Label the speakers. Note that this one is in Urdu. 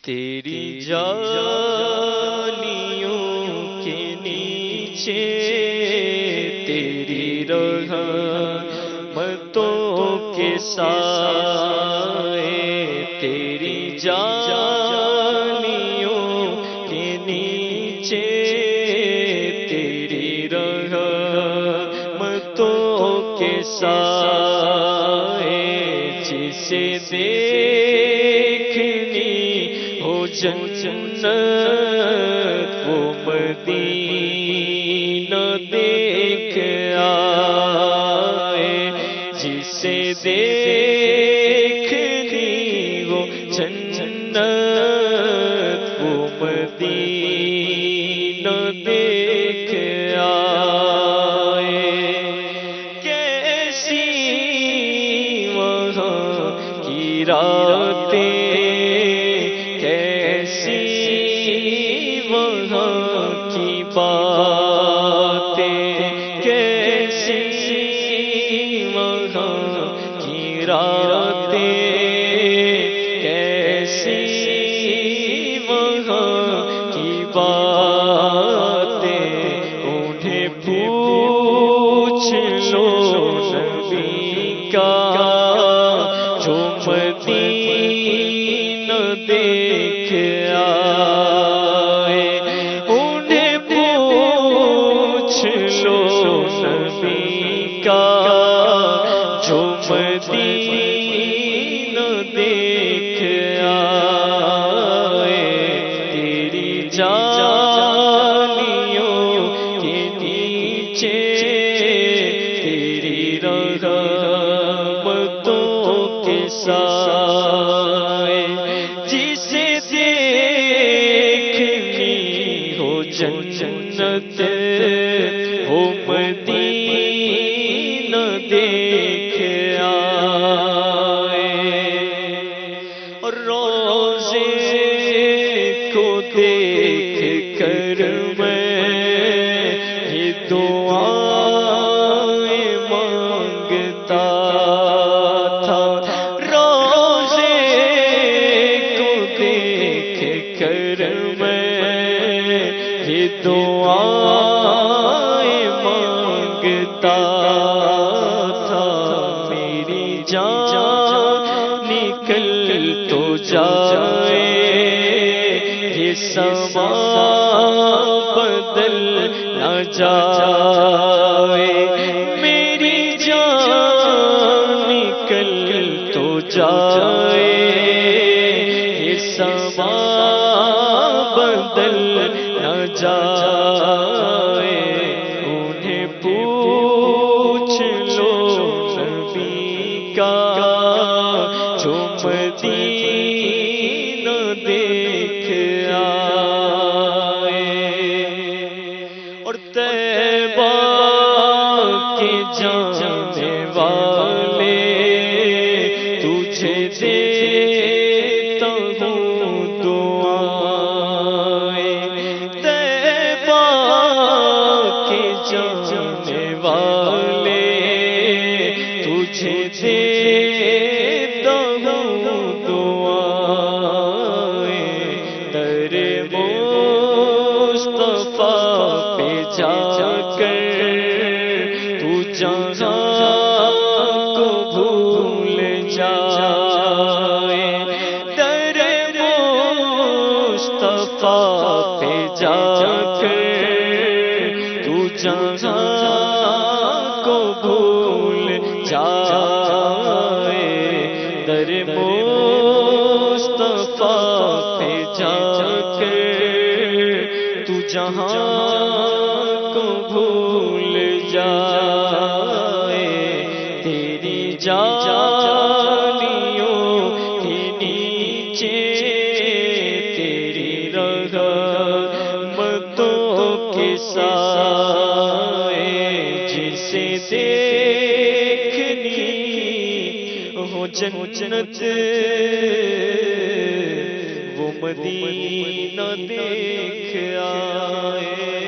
Speaker 1: تیری جالیوں کے نیچے تیری رحمتوں کے سائے، تیری جالیوں کے نیچے تیری رحمتوں کے سائے، جسے دیکھنی ہو جنت وہ مدینہ دیکھ آئے، جسے دیکھنی ہو جنت وہ مدینہ دیکھ آئے، کیسی وہاں کی راتیں، باتیں، کیسی وہاں کی راتیں، کیسی وہاں کی باتیں، انہیں پوچھ لو نبی کا جو مدینہ دیکھ آئے، انہیں پوچھ لو نبی کا جو مدینہ دیکھ آئے، تیری جالیوں کے نیچے تیری رحمتوں کے سائے، جسے دیکھنی ہو جنت وہ مدینہ دیکھ آئے، اور روزے کو دیکھ کر میں یہ دعائیں مانگتا تھا، روزے کو دیکھ کر میں یہ دعائیں مانگتا تھا، میری جان نکل تو جائے، یہ سما بدل نہ جائے، میری جان نکل تو جائے، یہ سما بدل نہ جائے، انہیں پوچھ لو نبی کا جو مدینہ دیکھ آئے، اور طیبہ کے جانے والے تجھے دیتا ہوں دعائیں، طیبہ کے جانے والے تجھے دیتا ہوں دعائیں، در مصطفیٰ پہ جا کر تو جہاں کو بھول جائے، در مصطفیٰ پہ جا کر تو جہاں کو بھول جائے، در مصطفیٰ پہ جا کر تو جہاں کو بھول جائے، تیری جالیوں کے نیچے تیری رحمتوں کے سائے، جسے دیکھنی ہو جنت وہ مدینہ دیکھ آئے۔